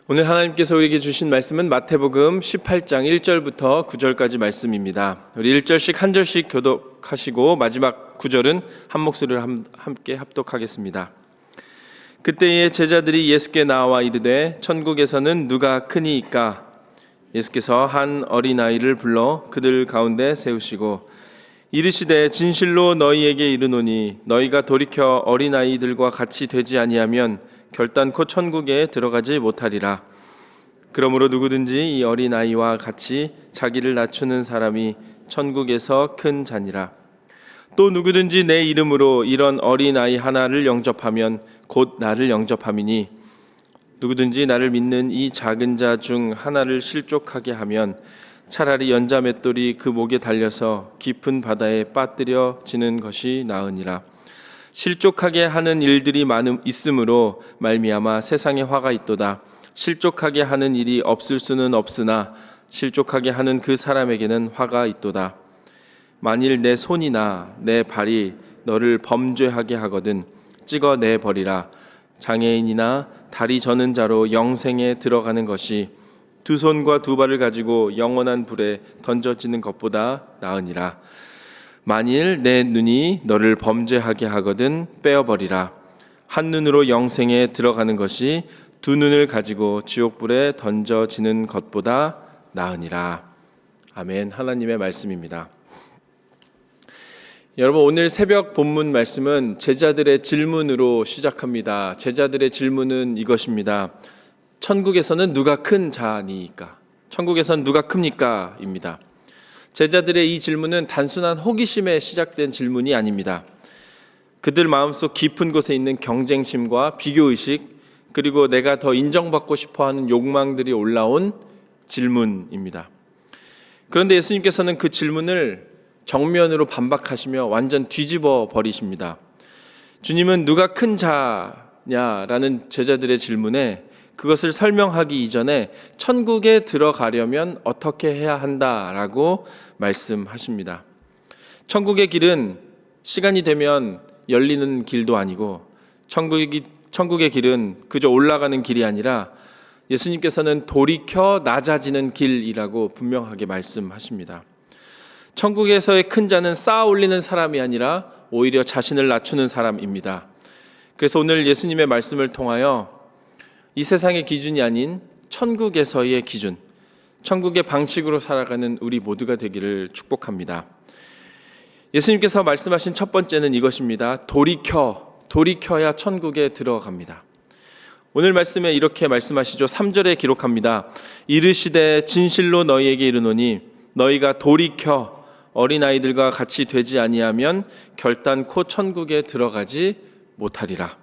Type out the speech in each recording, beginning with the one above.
오늘 하나님께서 우리에게 주신 말씀은 마태복음 18장 1절부터 9절까지 말씀입니다. 우리 1절씩 한 절씩 교독하시고 마지막 9절은 한 목소리로 함께 합독하겠습니다. 그때의 제자들이 예수께 나와 이르되 천국에서는 누가 크니이까? 예수께서 한 어린아이를 불러 그들 가운데 세우시고 이르시되 진실로 너희에게 이르노니 너희가 돌이켜 어린아이들과 같이 되지 아니하면 결단코 천국에 들어가지 못하리라. 그러므로 누구든지 이 어린아이와 같이 자기를 낮추는 사람이 천국에서 큰 자니라. 또 누구든지 내 이름으로 이런 어린아이 하나를 영접하면 곧 나를 영접함이니 누구든지 나를 믿는 이 작은 자 중 하나를 실족하게 하면 차라리 연자 맷돌이 그 목에 달려서 깊은 바다에 빠뜨려지는 것이 나으니라. 실족하게 하는 일들이 있으므로 말미암아 세상에 화가 있도다. 실족하게 하는 일이 없을 수는 없으나 실족하게 하는 그 사람에게는 화가 있도다. 만일 내 손이나 내 발이 너를 범죄하게 하거든 찍어내 버리라. 장애인이나 다리 저는 자로 영생에 들어가는 것이 두 손과 두 발을 가지고 영원한 불에 던져지는 것보다 나으니라. 만일 내 눈이 너를 범죄하게 하거든 빼어버리라. 한 눈으로 영생에 들어가는 것이 두 눈을 가지고 지옥불에 던져지는 것보다 나으니라. 아멘. 하나님의 말씀입니다. 여러분, 오늘 새벽 본문 말씀은 제자들의 질문으로 시작합니다. 제자들의 질문은 이것입니다. 천국에서는 누가 큰 자니까? 천국에서는 누가 큽니까? 입니다. 제자들의 이 질문은 단순한 호기심에 시작된 질문이 아닙니다. 그들 마음속 깊은 곳에 있는 경쟁심과 비교의식, 그리고 내가 더 인정받고 싶어하는 욕망들이 올라온 질문입니다. 그런데 예수님께서는 그 질문을 정면으로 반박하시며 완전 뒤집어 버리십니다. 주님은 누가 큰 자냐라는 제자들의 질문에 그것을 설명하기 이전에 천국에 들어가려면 어떻게 해야 한다라고 말씀하십니다. 천국의 길은 시간이 되면 열리는 길도 아니고 천국의 길은 그저 올라가는 길이 아니라 예수님께서는 돌이켜 낮아지는 길이라고 분명하게 말씀하십니다. 천국에서의 큰 자는 쌓아 올리는 사람이 아니라 오히려 자신을 낮추는 사람입니다. 그래서 오늘 예수님의 말씀을 통하여 이 세상의 기준이 아닌 천국에서의 기준, 천국의 방식으로 살아가는 우리 모두가 되기를 축복합니다. 예수님께서 말씀하신 첫 번째는 이것입니다. 돌이켜야 천국에 들어갑니다. 오늘 말씀에 이렇게 말씀하시죠. 3절에 기록합니다. 이르시되 진실로 너희에게 이르노니 너희가 돌이켜 어린아이들과 같이 되지 아니하면 결단코 천국에 들어가지 못하리라.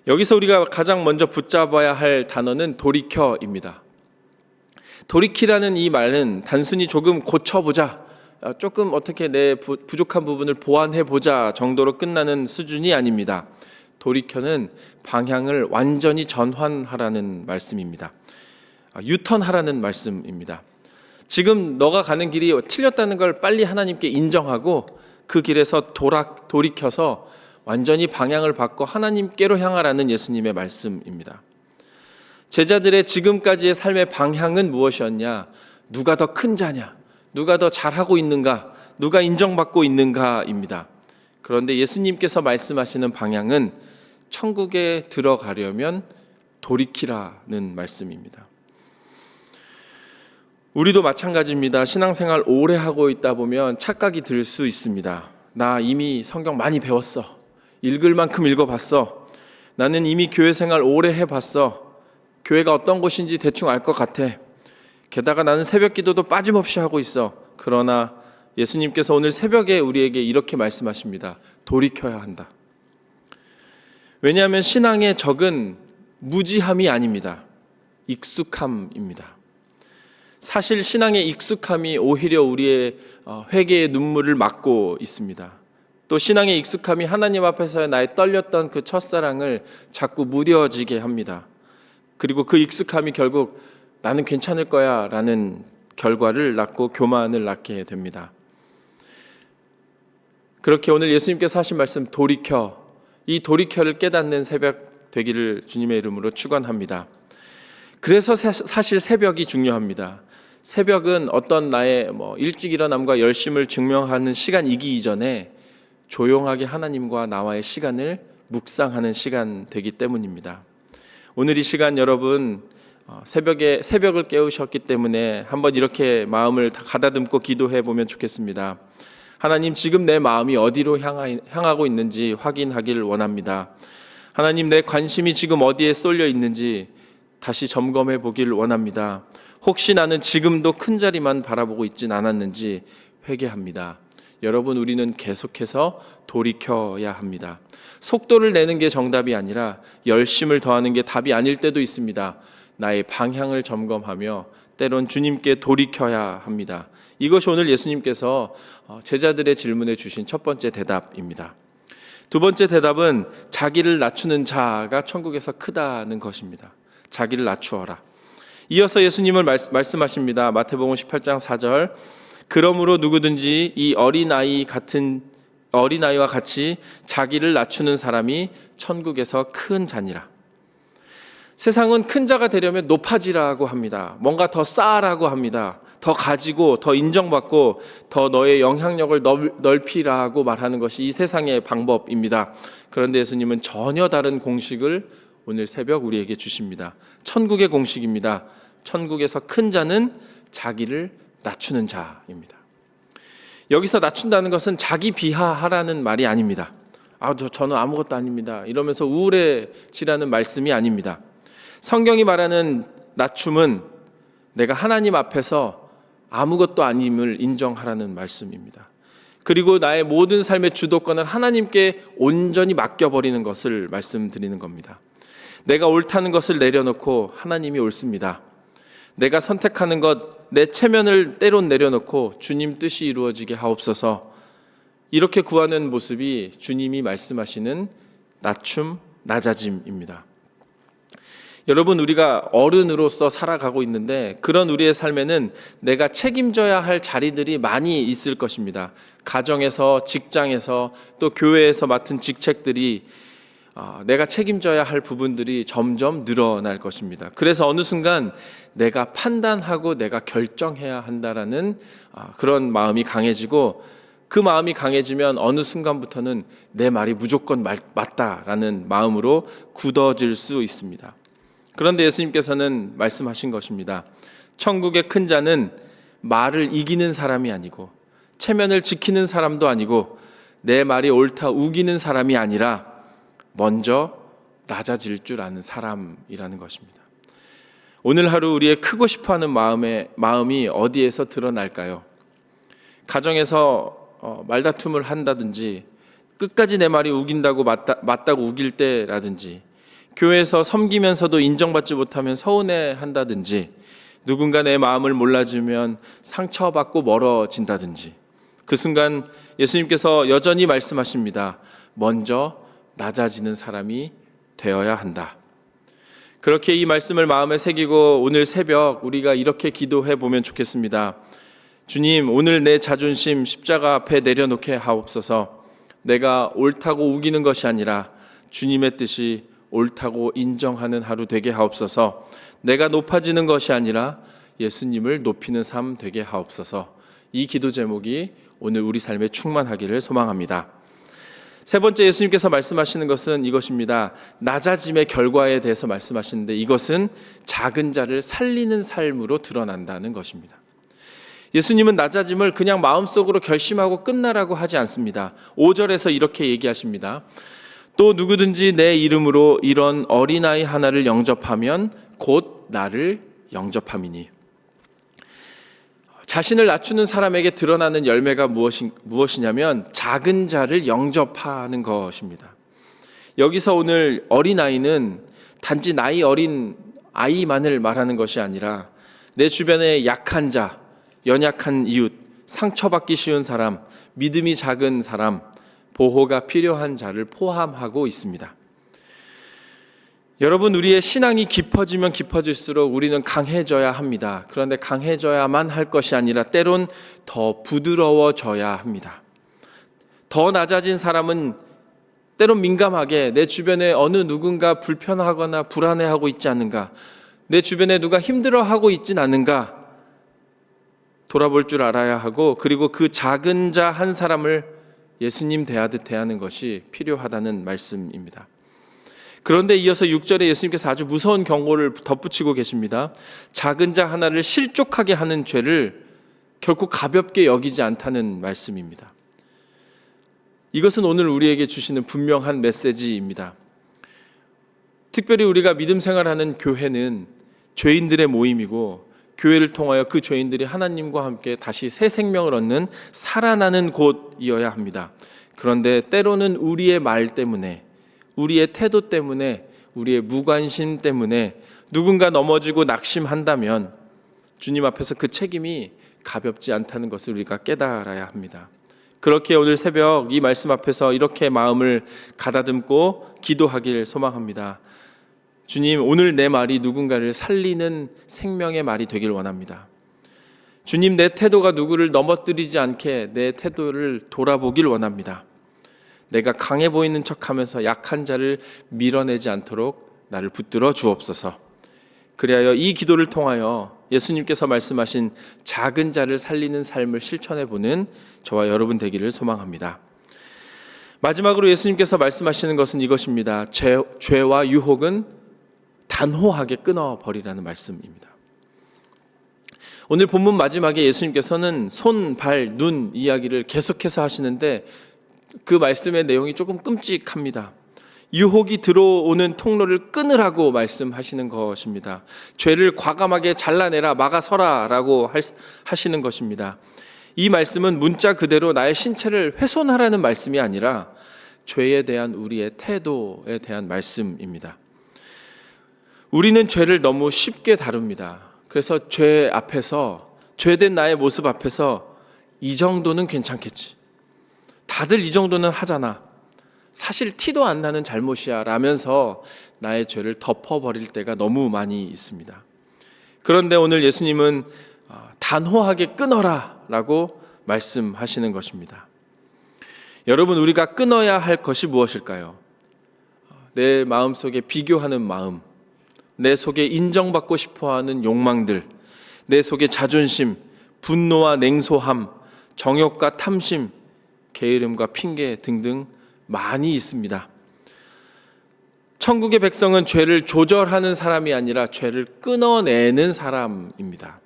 여기서 우리가 가장 먼저 붙잡아야 할 단어는 돌이켜입니다. 돌이키라는 이 말은 단순히 조금 고쳐보자, 조금 어떻게 내 부족한 부분을 보완해보자 정도로 끝나는 수준이 아닙니다. 돌이켜는 방향을 완전히 전환하라는 말씀입니다. 유턴하라는 말씀입니다. 지금 너가 가는 길이 틀렸다는 걸 빨리 하나님께 인정하고 그 길에서 돌이켜서 완전히 방향을 바꿔 하나님께로 향하라는 예수님의 말씀입니다. 제자들의 지금까지의 삶의 방향은 무엇이었냐? 누가 더 큰 자냐? 누가 더 잘하고 있는가? 누가 인정받고 있는가입니다. 그런데 예수님께서 말씀하시는 방향은 천국에 들어가려면 돌이키라는 말씀입니다. 우리도 마찬가지입니다. 신앙생활 오래 하고 있다 보면 착각이 들 수 있습니다. 나 이미 성경 많이 배웠어. 읽을 만큼 읽어봤어. 나는 이미 교회 생활 오래 해봤어. 교회가 어떤 곳인지 대충 알 것 같아. 게다가 나는 새벽 기도도 빠짐없이 하고 있어. 그러나 예수님께서 오늘 새벽에 우리에게 이렇게 말씀하십니다. 돌이켜야 한다. 왜냐하면 신앙의 적은 무지함이 아닙니다. 익숙함입니다. 사실 신앙의 익숙함이 오히려 우리의 회개의 눈물을 막고 있습니다. 또 신앙의 익숙함이 하나님 앞에서의 나의 떨렸던 그 첫사랑을 자꾸 무뎌지게 합니다. 그리고 그 익숙함이 결국 나는 괜찮을 거야 라는 결과를 낳고 교만을 낳게 됩니다. 그렇게 오늘 예수님께서 하신 말씀 이 돌이켜를 깨닫는 새벽 되기를 주님의 이름으로 축원합니다. 그래서 사실 새벽이 중요합니다. 새벽은 어떤 나의 일찍 일어남과 열심을 증명하는 시간이기 이전에 조용하게 하나님과 나와의 시간을 묵상하는 시간 되기 때문입니다. 오늘 이 시간 여러분 새벽을 깨우셨기 때문에 한번 이렇게 마음을 가다듬고 기도해 보면 좋겠습니다. 하나님, 지금 내 마음이 어디로 향하고 있는지 확인하길 원합니다. 하나님, 내 관심이 지금 어디에 쏠려 있는지 다시 점검해 보길 원합니다. 혹시 나는 지금도 큰 자리만 바라보고 있진 않았는지 회개합니다. 여러분, 우리는 계속해서 돌이켜야 합니다. 속도를 내는 게 정답이 아니라 열심을 더하는 게 답이 아닐 때도 있습니다. 나의 방향을 점검하며 때론 주님께 돌이켜야 합니다. 이것이 오늘 예수님께서 제자들의 질문에 주신 첫 번째 대답입니다. 두 번째 대답은 자기를 낮추는 자가 천국에서 크다는 것입니다. 자기를 낮추어라. 이어서 예수님을 말씀하십니다. 마태복음 18장 4절, 그러므로 누구든지 이 어린아이와 같이 자기를 낮추는 사람이 천국에서 큰 자니라. 세상은 큰 자가 되려면 높아지라고 합니다. 뭔가 더 쌓으라고 합니다. 더 가지고 더 인정받고 더 너의 영향력을 넓히라고 말하는 것이 이 세상의 방법입니다. 그런데 예수님은 전혀 다른 공식을 오늘 새벽 우리에게 주십니다. 천국의 공식입니다. 천국에서 큰 자는 자기를 낮추는 자입니다. 여기서 낮춘다는 것은 자기 비하하라는 말이 아닙니다. 저는 아무것도 아닙니다 이러면서 우울해지라는 말씀이 아닙니다. 성경이 말하는 낮춤은 내가 하나님 앞에서 아무것도 아님을 인정하라는 말씀입니다. 그리고 나의 모든 삶의 주도권을 하나님께 온전히 맡겨버리는 것을 말씀드리는 겁니다. 내가 옳다는 것을 내려놓고 하나님이 옳습니다. 내가 선택하는 것, 내 체면을 때론 내려놓고 주님 뜻이 이루어지게 하옵소서. 이렇게 구하는 모습이 주님이 말씀하시는 낮춤, 낮아짐입니다. 여러분, 우리가 어른으로서 살아가고 있는데 그런 우리의 삶에는 내가 책임져야 할 자리들이 많이 있을 것입니다. 가정에서, 직장에서, 또 교회에서 맡은 직책들이 내가 책임져야 할 부분들이 점점 늘어날 것입니다. 그래서 어느 순간 내가 판단하고 내가 결정해야 한다라는 그런 마음이 강해지고, 그 마음이 강해지면 어느 순간부터는 내 말이 무조건 맞다라는 마음으로 굳어질 수 있습니다. 그런데 예수님께서는 말씀하신 것입니다. 천국의 큰 자는 말을 이기는 사람이 아니고 체면을 지키는 사람도 아니고 내 말이 옳다 우기는 사람이 아니라 먼저 낮아질 줄 아는 사람이라는 것입니다. 오늘 하루 우리의 크고 싶어하는 마음이 어디에서 드러날까요? 가정에서 말다툼을 한다든지, 끝까지 내 말이 우긴다고 맞다고 우길 때라든지, 교회에서 섬기면서도 인정받지 못하면 서운해한다든지, 누군가 내 마음을 몰라주면 상처받고 멀어진다든지, 그 순간 예수님께서 여전히 말씀하십니다. 먼저 낮아지는 사람이 되어야 한다. 그렇게 이 말씀을 마음에 새기고 오늘 새벽 우리가 이렇게 기도해 보면 좋겠습니다. 주님, 오늘 내 자존심 십자가 앞에 내려놓게 하옵소서. 내가 옳다고 우기는 것이 아니라 주님의 뜻이 옳다고 인정하는 하루 되게 하옵소서. 내가 높아지는 것이 아니라 예수님을 높이는 삶 되게 하옵소서. 이 기도 제목이 오늘 우리 삶에 충만하기를 소망합니다. 세 번째, 예수님께서 말씀하시는 것은 이것입니다. 낮아짐의 결과에 대해서 말씀하시는데 이것은 작은 자를 살리는 삶으로 드러난다는 것입니다. 예수님은 낮아짐을 그냥 마음속으로 결심하고 끝나라고 하지 않습니다. 5절에서 이렇게 얘기하십니다. 또 누구든지 내 이름으로 이런 어린아이 하나를 영접하면 곧 나를 영접함이니. 자신을 낮추는 사람에게 드러나는 열매가 무엇이냐면 작은 자를 영접하는 것입니다. 여기서 오늘 어린아이는 단지 나이 어린 아이만을 말하는 것이 아니라 내 주변에 약한 자, 연약한 이웃, 상처받기 쉬운 사람, 믿음이 작은 사람, 보호가 필요한 자를 포함하고 있습니다. 여러분, 우리의 신앙이 깊어지면 깊어질수록 우리는 강해져야 합니다. 그런데 강해져야만 할 것이 아니라 때론 더 부드러워져야 합니다. 더 낮아진 사람은 때론 민감하게 내 주변에 어느 누군가 불편하거나 불안해하고 있지 않은가, 내 주변에 누가 힘들어하고 있진 않은가 돌아볼 줄 알아야 하고, 그리고 그 작은 자 한 사람을 예수님 대하듯 대하는 것이 필요하다는 말씀입니다. 그런데 이어서 6절에 예수님께서 아주 무서운 경고를 덧붙이고 계십니다. 작은 자 하나를 실족하게 하는 죄를 결코 가볍게 여기지 않다는 말씀입니다. 이것은 오늘 우리에게 주시는 분명한 메시지입니다. 특별히 우리가 믿음 생활하는 교회는 죄인들의 모임이고, 교회를 통하여 그 죄인들이 하나님과 함께 다시 새 생명을 얻는 살아나는 곳이어야 합니다. 그런데 때로는 우리의 말 때문에, 우리의 태도 때문에, 우리의 무관심 때문에 누군가 넘어지고 낙심한다면 주님 앞에서 그 책임이 가볍지 않다는 것을 우리가 깨달아야 합니다. 그렇게 오늘 새벽 이 말씀 앞에서 이렇게 마음을 가다듬고 기도하길 소망합니다. 주님, 오늘 내 말이 누군가를 살리는 생명의 말이 되길 원합니다. 주님, 내 태도가 누구를 넘어뜨리지 않게 내 태도를 돌아보길 원합니다. 내가 강해 보이는 척하면서 약한 자를 밀어내지 않도록 나를 붙들어 주옵소서. 그리하여 이 기도를 통하여 예수님께서 말씀하신 작은 자를 살리는 삶을 실천해 보는 저와 여러분 되기를 소망합니다. 마지막으로 예수님께서 말씀하시는 것은 이것입니다. 죄와 유혹은 단호하게 끊어버리라는 말씀입니다. 오늘 본문 마지막에 예수님께서는 손, 발, 눈 이야기를 계속해서 하시는데 그 말씀의 내용이 조금 끔찍합니다. 유혹이 들어오는 통로를 끊으라고 말씀하시는 것입니다. 죄를 과감하게 잘라내라, 막아서라 라고 하시는 것입니다. 이 말씀은 문자 그대로 나의 신체를 훼손하라는 말씀이 아니라 죄에 대한 우리의 태도에 대한 말씀입니다. 우리는 죄를 너무 쉽게 다룹니다. 그래서 죄 앞에서, 죄된 나의 모습 앞에서 이 정도는 괜찮겠지, 다들 이 정도는 하잖아, 사실 티도 안 나는 잘못이야 라면서 나의 죄를 덮어버릴 때가 너무 많이 있습니다. 그런데 오늘 예수님은 단호하게 끊어라 라고 말씀하시는 것입니다. 여러분, 우리가 끊어야 할 것이 무엇일까요? 내 마음속에 비교하는 마음, 내 속에 인정받고 싶어하는 욕망들, 내 속에 자존심, 분노와 냉소함, 정욕과 탐심, 게으름과 핑계 등등 많이 있습니다. 천국의 백성은 죄를 조절하는 사람이 아니라 죄를 끊어내는 사람입니다.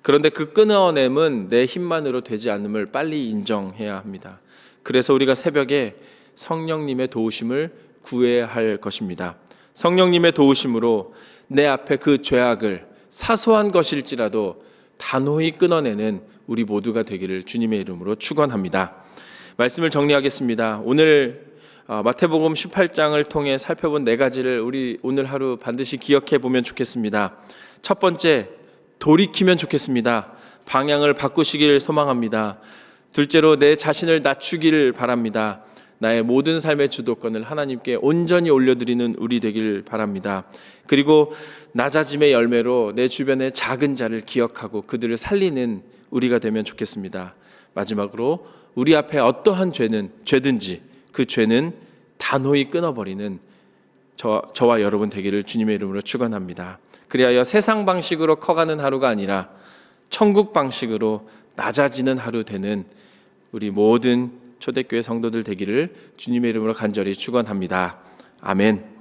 그런데 그 끊어냄은 내 힘만으로 되지 않음을 빨리 인정해야 합니다. 그래서 우리가 새벽에 성령님의 도우심을 구해야 할 것입니다. 성령님의 도우심으로 내 앞에 그 죄악을 사소한 것일지라도 단호히 끊어내는 우리 모두가 되기를 주님의 이름으로 축원합니다. 말씀을 정리하겠습니다. 오늘 마태복음 18장을 통해 살펴본 4가지를 우리 오늘 하루 반드시 기억해 보면 좋겠습니다. 첫 번째, 돌이키면 좋겠습니다. 방향을 바꾸시길 소망합니다. 둘째로, 내 자신을 낮추기를 바랍니다. 나의 모든 삶의 주도권을 하나님께 온전히 올려드리는 우리 되길 바랍니다. 그리고 낮아짐의 열매로 내 주변의 작은 자를 기억하고 그들을 살리는 우리가 되면 좋겠습니다. 마지막으로, 우리 앞에 어떠한 죄든지 그 죄는 단호히 끊어버리는 저와 여러분 되기를 주님의 이름으로 축원합니다. 그리하여 세상 방식으로 커가는 하루가 아니라 천국 방식으로 낮아지는 하루 되는 우리 모든 초대교회 성도들 되기를 주님의 이름으로 간절히 축원합니다. 아멘.